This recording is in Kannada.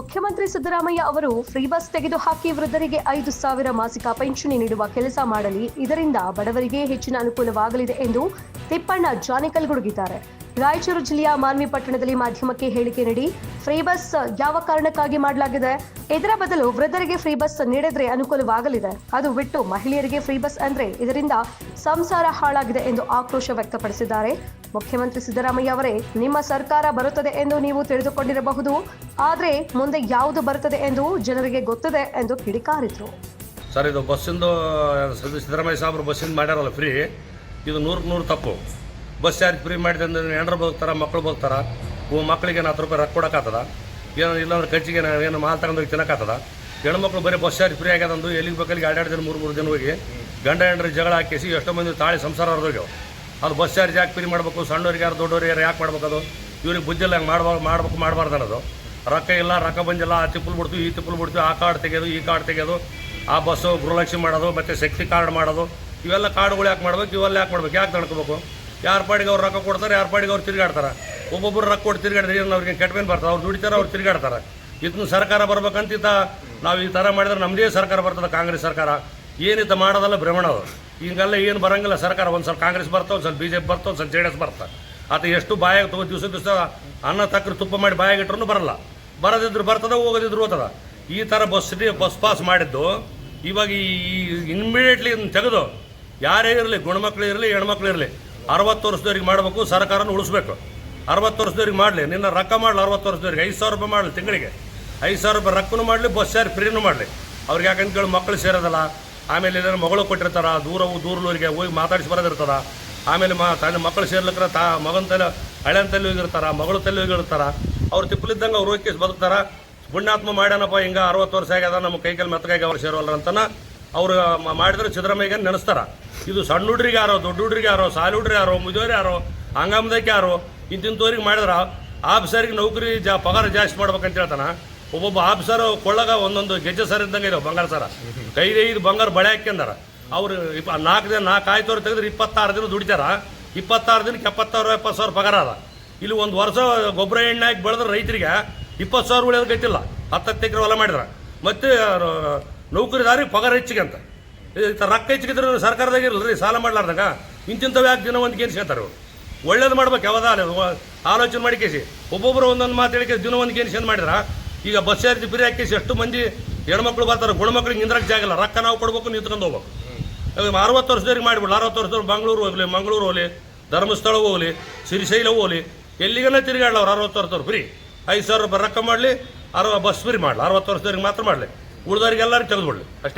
ಮುಖ್ಯಮಂತ್ರಿ ಸಿದ್ದರಾಮಯ್ಯ ಅವರು ಫ್ರೀ ಬಸ್ ತೆಗೆದುಹಾಕಿ ವೃದ್ಧರಿಗೆ 5,000 ಮಾಸಿಕ ಪಿಂಚಣಿ ನೀಡುವ ಕೆಲಸ ಮಾಡಲಿ, ಇದರಿಂದ ಬಡವರಿಗೆ ಹೆಚ್ಚಿನ ಅನುಕೂಲವಾಗಲಿದೆ ಎಂದು ತಿಪ್ಪಣ್ಣ ಜಾನಿಕಲ್ ಗುಡುಗಿದ್ದಾರೆ. ರಾಯಚೂರು ಜಿಲ್ಲೆಯ ಮಾನ್ವಿ ಪಟ್ಟಣದಲ್ಲಿ ಮಾಧ್ಯಮಕ್ಕೆ ಹೇಳಿಕೆ ನೀಡಿ ಫ್ರೀ ಬಸ್ ಯಾವ ಕಾರಣಕ್ಕಾಗಿ ಮಾಡಲಾಗಿದೆ, ಇದರ ಬದಲು ವೃದ್ಧರಿಗೆ ಫ್ರೀ ಬಸ್ ನೀಡಿದ್ರೆ ಅನುಕೂಲವಾಗಲಿದೆ, ಅದು ಬಿಟ್ಟು ಮಹಿಳೆಯರಿಗೆ ಫ್ರೀ ಬಸ್ ಅಂದ್ರೆ ಇದರಿಂದ ಸಂಸಾರ ಹಾಳಾಗಿದೆ ಎಂದು ಆಕ್ರೋಶ ವ್ಯಕ್ತಪಡಿಸಿದ್ದಾರೆ. ಮುಖ್ಯಮಂತ್ರಿ ಸಿದ್ದರಾಮಯ್ಯ ಅವರೇ, ನಿಮ್ಮ ಸರ್ಕಾರ ಬರುತ್ತದೆ ಎಂದು ನೀವು ತಿಳಿದುಕೊಂಡಿರಬಹುದು, ಆದರೆ ಮುಂದೆ ಯಾವುದು ಬರುತ್ತದೆ ಎಂದು ಜನರಿಗೆ ಗೊತ್ತಿದೆ ಎಂದು ಕಿಡಿಕಾರಿದ್ರು. ಸರ್, ಇದು ಬಸ್ಸಿಂದು ಸಿದ್ದರಾಮಯ್ಯ ಸಾಹೇಬರು ಬಸ್ಸಿಂದ ಮಾಡ್ಯಾರಲ್ಲ ಫ್ರೀ, ಇದು 100% ತಪ್ಪು. ಬಸ್ ಚಾರ್ಜ್ ಫ್ರೀ ಮಾಡಿದೆ ಅಂದ್ರೆ ಹೆಣ್ರು ಬದುಕ್ತಾರ, ಮಕ್ಕಳು ಬದುಕ್ತಾರ. ಮಕ್ಕಳಿಗೆ 10 ರೂಪಾಯಿ ರೊಕ್ಕ ಕೊಡೋಕ್ಕಾಗ್ತದ? ಏನು ಇಲ್ಲಾಂದ್ರೆ ಖರ್ಚಿಗೆ ಏನು ಮಾಲ್ ತಗೊಂಡೋಗಿ ತಿನ್ನೋಕ್ಕಾಗ್ತದ? ಹೆಣ್ಮಕ್ಳು ಬರೀ ಬಸ್ ಚಾರ್ಜ್ ಫ್ರೀ ಆಗ್ಯದಂದು ಎಲ್ಲಿಗೆ ಬೇಕಲ್ಲಿಗೆ 2 ದಿನ 3 ದಿನ ಹೋಗಿ ಗಂಡ ಹೆಂಡ್ರಿ ಜಗಳ ಹಾಕಿಸಿ ಎಷ್ಟೋ ಮಂದಿ ತಾಳಿ ಸಂಸಾರ ಹೊರದೋಗ್ಯಾವ. ಅದು ಬಸ್ ಚಾರ್ಜ್ ಯಾಕೆ ಫ್ರೀ ಮಾಡಬೇಕು? ಸಣ್ಣವ್ರಿಗೆ ಯಾರು ದೊಡ್ಡವ್ರಿಗೆ ಯಾರು ಯಾಕೆ ಮಾಡ್ಬೇಕು? ಅದು ಇವ್ರಿಗೆ ಬುದ್ಧಿಲ್ಲ, ಹಂಗೆ ಮಾಡಬಾರ್ದು ಅನ್ನೋದು. ರೊಕ್ಕ ಇಲ್ಲ, ರೊಕ್ಕ ಬಂದಿಲ್ಲ, ಆ ತಿಪ್ಪಲು ಬಿಡ್ತೀವಿ, ಈ ತಿಪ್ಪಲು ಬಿಡ್ತೀವಿ, ಆ ಕಾರ್ಡ್ ತೆಗೆಯೋದು, ಈ ಕಾರ್ಡ್ ತೆಗೆಯೋದು, ಆ ಬಸ್ಸು ಗೃಹಲಕ್ಷ್ಮಿ ಮಾಡೋದು, ಮತ್ತು ಶಕ್ತಿ ಕಾರ್ಡ್ ಮಾಡೋದು, ಇವೆಲ್ಲ ಕಾರ್ಡ್ಗಳು ಯಾಕೆ ಮಾಡ್ಬೇಕು? ಇವೆಲ್ಲ ಯಾಕೆ ಮಾಡ್ಬೇಕು? ಯಾಕೆ ತಡ್ಕೋಬೇಕು? ಯಾರ ಪಾಡಿಗೆ ಅವ್ರು ರೊಕ್ಕ ಕೊಡ್ತಾರೆ, ಯಾರ ಪಾಡಿಗೆ ಅವ್ರು ತಿರುಗಾಡ್ತಾರೆ. ಒಬ್ಬೊಬ್ಬರು ರೊಕ್ಕ ಕೊಟ್ಟು ತಿರುಗಾಡಿದ್ರೆ ಏನು ಅವ್ರಿಗೆ ಕೆಟ್ಟಬೇನು ಬರ್ತದೆ? ಅವ್ರು ದುಡಿತಾರೆ, ಅವ್ರು ತಿರುಗಾಡ್ತಾರೆ. ಇದನ್ನು ಸರ್ಕಾರ ಬರ್ಬೇಕಂತ ನಾವು ಈ ಥರ ಮಾಡಿದ್ರೆ ನಮ್ಮದೇ ಸರ್ಕಾರ ಬರ್ತದೆ. ಕಾಂಗ್ರೆಸ್ ಸರ್ಕಾರ ಏನಿತ್ತ ಮಾಡೋದಲ್ಲ, ಭ್ರಮಣ ಅದು. ಹಿಂಗೆಲ್ಲ ಏನು ಬರೋಂಗಿಲ್ಲ ಸರ್ಕಾರ. ಒಂದು ಸ್ವಲ್ಪ ಕಾಂಗ್ರೆಸ್ ಬರ್ತವೆ, ಒಂದು ಸ್ವಲ್ಪ BJP ಬರ್ತವೆ, ಒಂದು ಸ್ವಲ್ಪ JDS ಬರ್ತವೆ. ಆತ ಎಷ್ಟು ಬಾಯಾಗ ತಗೋ ದಿವಸ ಅನ್ನ ತಕ್ಕರು ತುಪ್ಪ ಮಾಡಿ ಬಾಯಾಗಿಟ್ರೂ ಬರಲ್ಲ. ಬರೋದಿದ್ರು ಬರ್ತದೆ, ಹೋಗೋದಿದ್ರು ಹೋಗ್ತದ. ಈ ಥರ ಬಸ್ ಪಾಸ್ ಮಾಡಿದ್ದು ಇವಾಗ ಇಮ್ಮಿಡಿಯೇಟ್ಲಿ ತೆಗೆದು ಯಾರೇ ಇರಲಿ, ಗುಣಮಕ್ಳು ಇರಲಿ, ಹೆಣ್ಮಕ್ಳು ಇರಲಿ, 60 ವರ್ಷದವ್ರಿಗೆ ಮಾಡಬೇಕು. ಸರ್ಕಾರನ ಉಳಿಸ್ಬೇಕು. 60 ವರ್ಷದವ್ರಿಗೆ ಮಾಡಲಿ, ನಿನ್ನ ರೊಕ್ಕ ಮಾಡಲಿ. 60 ವರ್ಷದವ್ರಿಗೆ 5,000 ರೂಪಾಯಿ ಮಾಡಲಿ, ತಿಂಗಳಿಗೆ 5,000 ರೂಪಾಯಿ ರೊಕ್ಕನೂ ಮಾಡಲಿ, ಬಸ್ ಚಾರ್ಜ್ ಫ್ರೀನೂ ಮಾಡಲಿ. ಅವ್ರಿಗೆ ಯಾಕಂತ ಕೇಳಿ ಮಕ್ಕಳು ಸೇರೋದಲ್ಲ. ಆಮೇಲೆ ಏನಾದ್ರು ಮಗಳು ಕೊಟ್ಟಿರ್ತಾರೆ, ದೂರೂರಿಗೆ ಹೋಗಿ ಮಾತಾಡಿಸಿ ಬರೋದಿರ್ತದ. ಆಮೇಲೆ ತನ್ನ ಮಕ್ಕಳು ಸೇರ್ಲಿಕ್ರ ಮಗನ ತಲೆ ಹಳೆಯ ತಲೆ ಹೋಗಿರ್ತಾರ, ಮಗಳು ತಲೆ ಹೋಗಿರ್ತಾರ. ಅವ್ರು ತಿಪ್ಪಲಿದ್ದಂಗೆ ಅವ್ರು ಹೋಗಿ ಬದುಕ್ತಾರ. ಪುಣ್ಯಾತ್ಮ ಮಾಡ್ಯಾನಪ್ಪ, ಹಿಂಗೆ 60 ವರ್ಷ ಆಗ್ಯದ, ನಮ್ಮ ಕೈಕಲ್ಲಿ ಮೆತ್ತಗಾಗಿ ಅವ್ರು ಸೇರೋಲ್ಲ ಅಂತನ ಅವ್ರು ಮಾಡಿದ್ರೆ ಸಿದ್ದರಾಮಯ್ಯಗೆ ನೆನೆಸ್ತಾರ. ಇದು ಸಣ್ಣ ಹುಡ್ರಿಗೆ ಯಾರೋ, ದೊಡ್ಡ ಹುಡ್ರಿಗೆ ಯಾರೋ, ಸಾಲಿ ಹುಡ್ರಿ ಯಾರೋ, ಮುದಿಯೋರು ಯಾರೋ, ಹಂಗಮ್ದಕ್ಕೆ ಯಾರೋ, ಇಂತಿಂಥವ್ರಿಗೆ ಮಾಡಿದ್ರೆ ಆಫೀಸರಿಗೆ ನೌಕರಿ ಪಗಾರ ಜಾಸ್ತಿ ಮಾಡ್ಬೇಕಂತ ಹೇಳ್ತಾನೆ. ಒಬ್ಬೊಬ್ಬ ಆಫೀಸರು ಕೊಳ್ಳಾಗ ಒಂದೊಂದು ಗೆಜ್ಜೆ ಸರ ಇದ್ದಂಗೆ ಇದಾವೆ, ಬಂಗಾರ ಸರ. 5 ಬಂಗಾರ ಬಳೆ ಹಾಕ್ಯಂದಾರ. ಅವ್ರು 4 ಆಯ್ತವ್ರು ತೆಗೆದ್ರೆ 26 ದಿನ ದುಡಿತಾರ. 26 ದಿನಕ್ಕೆ 70,000-70,000 ಪಗಾರ ಅದ. ಇಲ್ಲಿ ಒಂದು ವರ್ಷ ಗೊಬ್ಬರ ಎಣ್ಣೆ ಹಾಕಿ ಬೆಳೆದ್ರೆ ರೈತರಿಗೆ 20,000 ಉಳಿಯೋದು ಗೈತಿಲ್ಲ. 10 ಎಕರೆ ಹೊಲ ಮಾಡಿದ್ರೆ. ಮತ್ತು ನೌಕರಿದಾರಿಗೆ ಪಗಾರ ಹೆಚ್ಚಿಗೆ ಅಂತ ರೊಕ್ಕ ಹೆಚ್ಚಿಗಿದ್ರೆ ಸರ್ಕಾರದಾಗ ಇರಲ್ರಿ, ಸಾಲ ಮಾಡ್ಲಾರ್ದಾಗ ಇಂತಿಂಥವು ಯಾಕೆ ದಿನ ಒಂದು ಕೇನ್ಸ್ಕೊತಾರೆ? ಒಳ್ಳೇದು ಮಾಡ್ಬೇಕು. ಯಾವ್ದು ಆಲೋಚನೆ ಮಾಡಿ ಕೇಸಿ ಒಬ್ಬೊಬ್ಬರು ಒಂದೊಂದು ಮಾತು ಹೇಳಿಕೆ ದಿನ ಒಂದು ಕೇನ್ಸ್ಕೊಂಡು ಮಾಡಿದ್ರೆ ಈಗ ಬಸ್ ಚಾರ್ಜ್ ಫ್ರೀ ಹಾಕಿಸಿ ಎಷ್ಟು ಮಂದಿ ಹೆಣ್ಮಕ್ಳು ಬರ್ತಾರೆ. ಗುಣಮಕ್ಳಿಗೆ ನಿಂದ್ರಕ್ಕೆ ಜಾಗಲ್ಲ, ರೊಕ್ಕ ನಾವು ಕೊಡ್ಬೇಕು, ನಿಂತ್ಕೊಂಡು ಹೋಗ್ಬೇಕು. 60 ವರ್ಷದವ್ರಿಗೆ ಮಾಡಿಬಿಡ್ಲಿ. 60 ವರ್ಷದವ್ರು ಮಂಗಳೂರು ಹೋಗಲಿ, ಮಂಗಳೂರು ಹೋಗಲಿ, ಧರ್ಮಸ್ಥಳ ಹೋಗಲಿ, ಶ್ರೀಶೈಲ ಹೋಗಲಿ, ಎಲ್ಲಿಗನ್ನ ತಿರುಗಾಡಲ್ಲ. ಅವ್ರು 60 ವರ್ಷದವ್ರು ಫ್ರೀ 5,000 ರೂಪಾಯಿ ರೊಕ್ಕ ಮಾಡಲಿ, ಬಸ್ ಫ್ರೀ ಮಾಡಲಿ. 60 ವರ್ಷದವ್ರಿಗೆ ಮಾತ್ರ ಮಾಡಲಿ, ಉಳಿದವ್ರಿಗೆ ಎಲ್ಲರಿಗೂ ತೆಗೆದುಕೊಳ್ಳಿ ಅಷ್ಟೇ.